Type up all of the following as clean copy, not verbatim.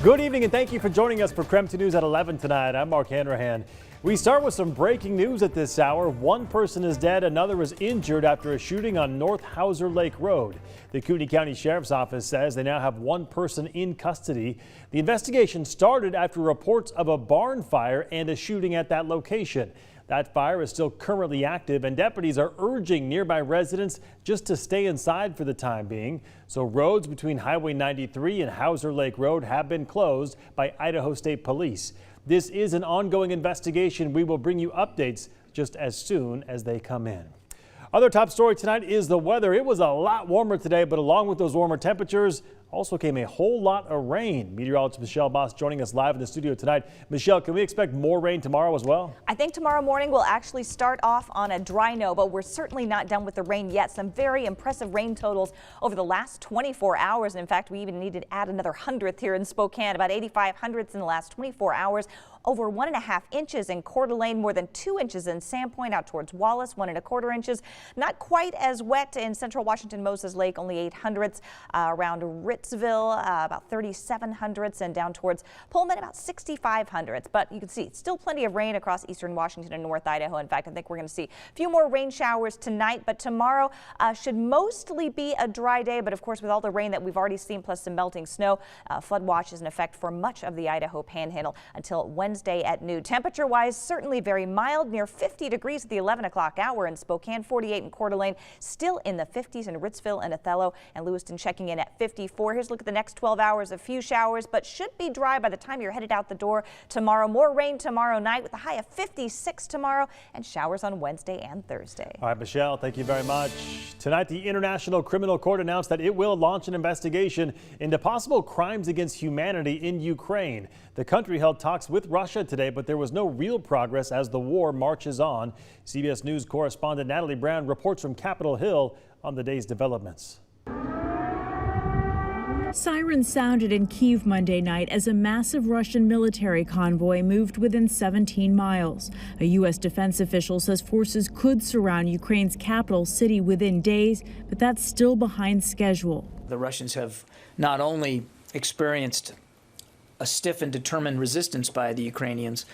Good evening and thank you for joining us for KREM 2 News at 11 tonight. I'm Mark Hanrahan. We start with some breaking news at this hour. One person is dead, another is injured after a shooting on North Hauser Lake Road. The Kootenai County Sheriff's Office says they now have one person in custody. The investigation started after reports of a barn fire and a shooting at that location. That fire is still currently active and deputies are urging nearby residents just to stay inside for the time being. So roads between Highway 93 and Hauser Lake Road have been closed by Idaho State Police. This is an ongoing investigation. We will bring you updates just as soon as they come in. Other top story tonight is the weather. It was a lot warmer today, but along with those warmer temperatures also came a whole lot of rain. Meteorologist Michelle Boss joining us live in the studio tonight. Michelle, can we expect more rain tomorrow as well? I think tomorrow morning will actually start off on a dry note, but we're certainly not done with the rain yet. Some very impressive rain totals over the last 24 hours. And in fact, we even needed to add another 100th here in Spokane, about 85 hundredths in the last 24 hours. Over 1.5 inches in Coeur d'Alene, more than 2 inches in Sandpoint out towards Wallace, 1.25 inches. Not quite as wet in central Washington, Moses Lake, only 8 hundredths. Around Ritzville, about 37 hundredths, and down towards Pullman, about 65 hundredths. But you can see still plenty of rain across eastern Washington and North Idaho. In fact, I think we're going to see a few more rain showers tonight, but tomorrow should mostly be a dry day. But of course, with all the rain that we've already seen, plus some melting snow, flood watch is in effect for much of the Idaho Panhandle until Wednesday at noon. Temperature-wise, certainly very mild, near 50 degrees at the 11 o'clock hour in Spokane, 48 in Coeur d'Alene, still in the 50s in Ritzville and Othello, and Lewiston checking in at 54. Here's a look at the next 12 hours. A few showers, but should be dry by the time you're headed out the door tomorrow. More rain tomorrow night with a high of 56 tomorrow, and showers on Wednesday and Thursday. All right, Michelle, thank you very much. Tonight, the International Criminal Court announced that it will launch an investigation into possible crimes against humanity in Ukraine. The country held talks with Russia today, but there was no real progress as the war marches on. CBS News correspondent Natalie Brown reports from Capitol Hill on the day's developments. Sirens sounded in Kyiv Monday night as a massive Russian military convoy moved within 17 miles. A U.S. defense official says forces could surround Ukraine's capital city within days, but that's still behind schedule. The Russians have not only experienced a stiff and determined resistance by the Ukrainians,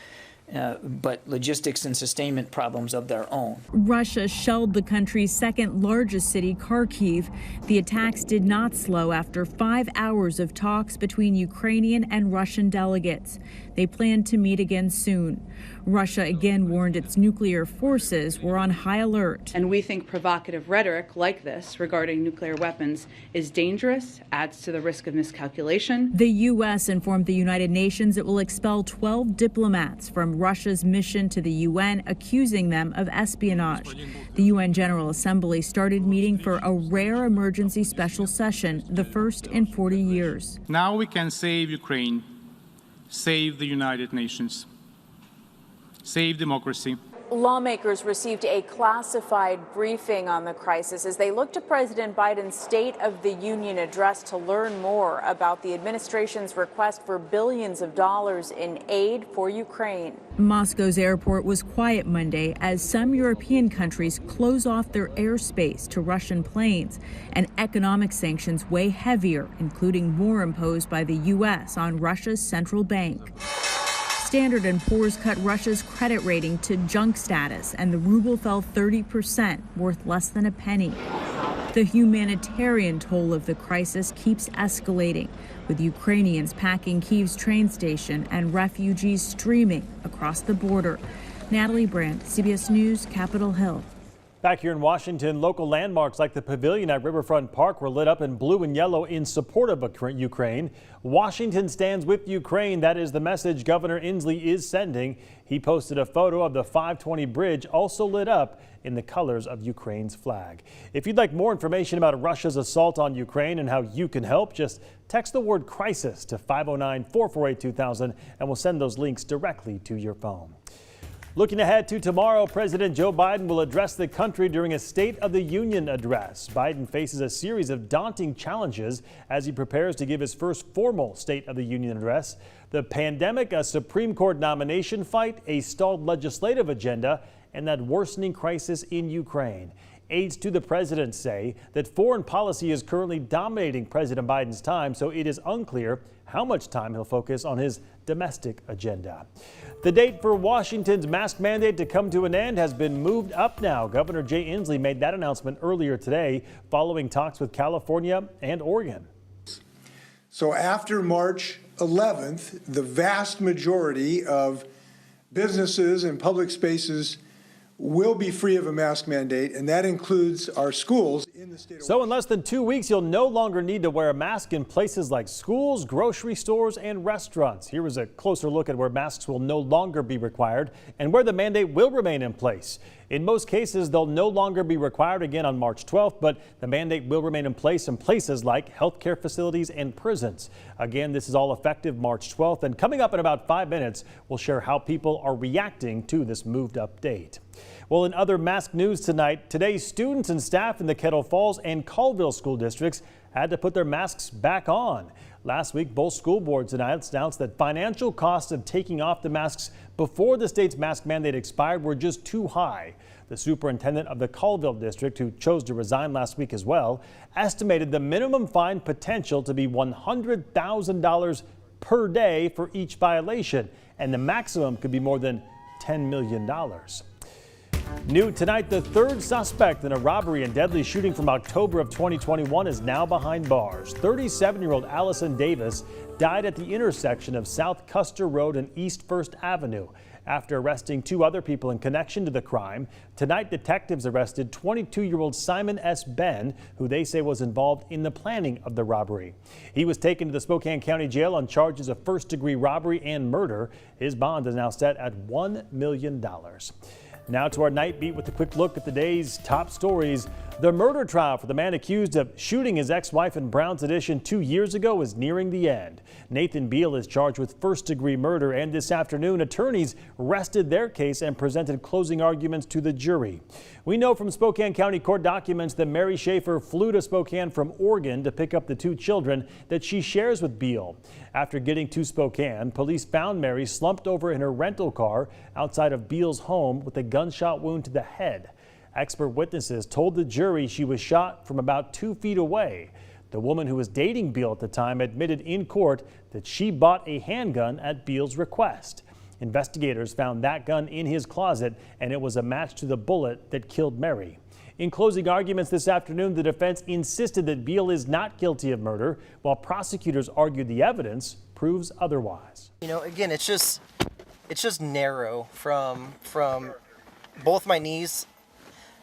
but logistics and sustainment problems of their own. Russia shelled the country's second largest city, Kharkiv. The attacks did not slow after 5 hours of talks between Ukrainian and Russian delegates. They plan to meet again soon. Russia again warned its nuclear forces were on high alert. And we think provocative rhetoric like this regarding nuclear weapons is dangerous, adds to the risk of miscalculation. The U.S. informed the United Nations it will expel 12 diplomats from Russia's mission to the UN, accusing them of espionage. The UN General Assembly started meeting for a rare emergency special session, the first in 40 years. Now we can save Ukraine, save the United Nations, save democracy. Lawmakers received a classified briefing on the crisis as they look to President Biden's State of the Union address to learn more about the administration's request for billions of dollars in aid for Ukraine. Moscow's airport was quiet Monday as some European countries close off their airspace to Russian planes, and economic sanctions weigh heavier, including more imposed by the U.S. on Russia's central bank. Standard & Poor's cut Russia's credit rating to junk status, and the ruble fell 30%, worth less than a penny. The humanitarian toll of the crisis keeps escalating, with Ukrainians packing Kyiv's train station and refugees streaming across the border. Natalie Brandt, CBS News, Capitol Hill. Back here in Washington, local landmarks like the pavilion at Riverfront Park were lit up in blue and yellow in support of Ukraine. Washington stands with Ukraine. That is the message Governor Inslee is sending. He posted a photo of the 520 bridge also lit up in the colors of Ukraine's flag. If you'd like more information about Russia's assault on Ukraine and how you can help, just text the word crisis to 509-448-2000 and we'll send those links directly to your phone. Looking ahead to tomorrow, President Joe Biden will address the country during a State of the Union address. Biden faces a series of daunting challenges as he prepares to give his first formal State of the Union address. The pandemic, a Supreme Court nomination fight, a stalled legislative agenda, and that worsening crisis in Ukraine. Aides to the president say that foreign policy is currently dominating President Biden's time, so it is unclear how much time he'll focus on his domestic agenda. The date for Washington's mask mandate to come to an end has been moved up now. Governor Jay Inslee made that announcement earlier today following talks with California and Oregon. So after March 11th, the vast majority of businesses and public spaces will be free of a mask mandate, and that includes our schools in the state of So in less than 2 weeks, you'll no longer need to wear a mask in places like schools, grocery stores, and restaurants. Here is a closer look at where masks will no longer be required and where the mandate will remain in place. In most cases, they'll no longer be required again on March 12th, but the mandate will remain in place in places like healthcare facilities and prisons. Again, this is all effective March 12th, and coming up in about 5 minutes, we'll share how people are reacting to this moved up date. Well, in other mask news tonight, today students and staff in the Kettle Falls and Colville school districts had to put their masks back on. Last week, both school boards announced that financial costs of taking off the masks before the state's mask mandate expired were just too high. The superintendent of the Colville district, who chose to resign last week as well, estimated the minimum fine potential to be $100,000 per day for each violation, and the maximum could be more than $10 million. New tonight, the third suspect in a robbery and deadly shooting from October of 2021 is now behind bars. 37-year-old Allison Davis died at the intersection of South Custer Road and East First Avenue. After arresting 2 other people in connection to the crime, tonight detectives arrested 22-year-old Simon S. Ben, who they say was involved in the planning of the robbery. He was taken to the Spokane County Jail on charges of first-degree robbery and murder. His bond is now set at $1 million. Now to our night beat with a quick look at the day's top stories. The murder trial for the man accused of shooting his ex-wife in Browns Addition 2 years ago is nearing the end. Nathan Beal is charged with first-degree murder, and this afternoon attorneys rested their case and presented closing arguments to the jury. We know from Spokane County court documents that Mary Schaefer flew to Spokane from Oregon to pick up the 2 children that she shares with Beal. After getting to Spokane, police found Mary slumped over in her rental car outside of Beal's home with a gunshot wound to the head. Expert witnesses told the jury she was shot from about 2 feet away. The woman who was dating Beal at the time admitted in court that she bought a handgun at Beal's request. Investigators found that gun in his closet, and it was a match to the bullet that killed Mary. In closing arguments this afternoon, the defense insisted that Beal is not guilty of murder, while prosecutors argued the evidence proves otherwise. You know, again, it's just narrow from both my knees.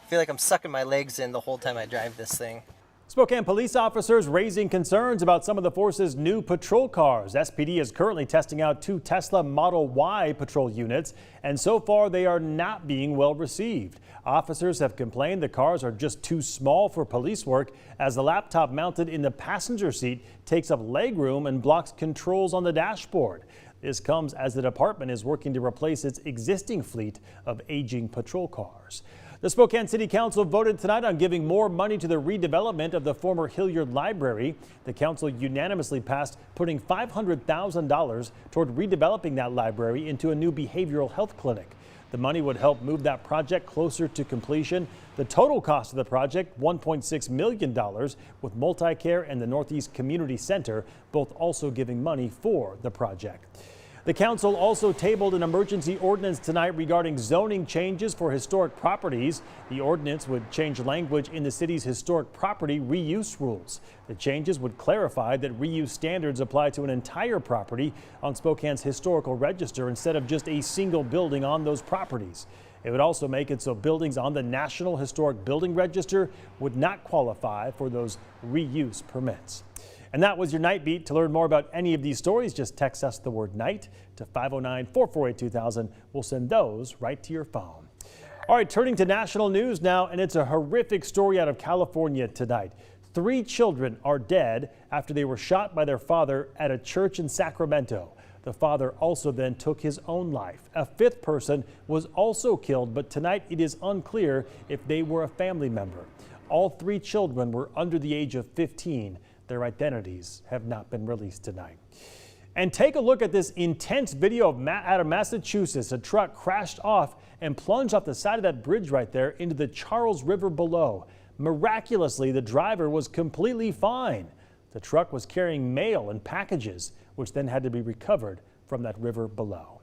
I feel like I'm sucking my legs in the whole time I drive this thing. Spokane police officers raising concerns about some of the force's new patrol cars. SPD is currently testing out 2 Tesla Model Y patrol units, and so far they are not being well received. Officers have complained the cars are just too small for police work, as the laptop mounted in the passenger seat takes up legroom and blocks controls on the dashboard. This comes as the department is working to replace its existing fleet of aging patrol cars. The Spokane City Council voted tonight on giving more money to the redevelopment of the former Hilliard Library. The council unanimously passed putting $500,000 toward redeveloping that library into a new behavioral health clinic. The money would help move that project closer to completion. The total cost of the project, $1.6 million, with Multicare and the Northeast Community Center both also giving money for the project. The council also tabled an emergency ordinance tonight regarding zoning changes for historic properties. The ordinance would change language in the city's historic property reuse rules. The changes would clarify that reuse standards apply to an entire property on Spokane's historical register instead of just a single building on those properties. It would also make it so buildings on the National Historic Building Register would not qualify for those reuse permits. And that was your Night Beat. To learn more about any of these stories, just text us the word night to 509-448-2000. We'll send those right to your phone. All right, turning to national news now, and it's a horrific story out of California tonight. 3 children are dead after they were shot by their father at a church in Sacramento. The father also then took his own life. A 5th person was also killed, but tonight it is unclear if they were a family member. All 3 children were under the age of 15. Their identities have not been released tonight. And take a look at this intense video out of Massachusetts. A truck crashed off and plunged off the side of that bridge right there into the Charles River below. Miraculously, the driver was completely fine. The truck was carrying mail and packages, which then had to be recovered from that river below.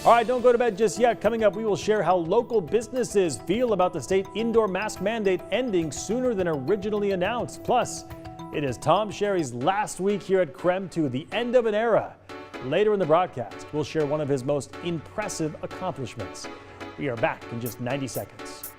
All right, don't go to bed just yet. Coming up, we will share how local businesses feel about the state indoor mask mandate ending sooner than originally announced. Plus, it is Tom Sherry's last week here at KREM 2, the end of an era. Later in the broadcast, we'll share one of his most impressive accomplishments. We are back in just 90 seconds.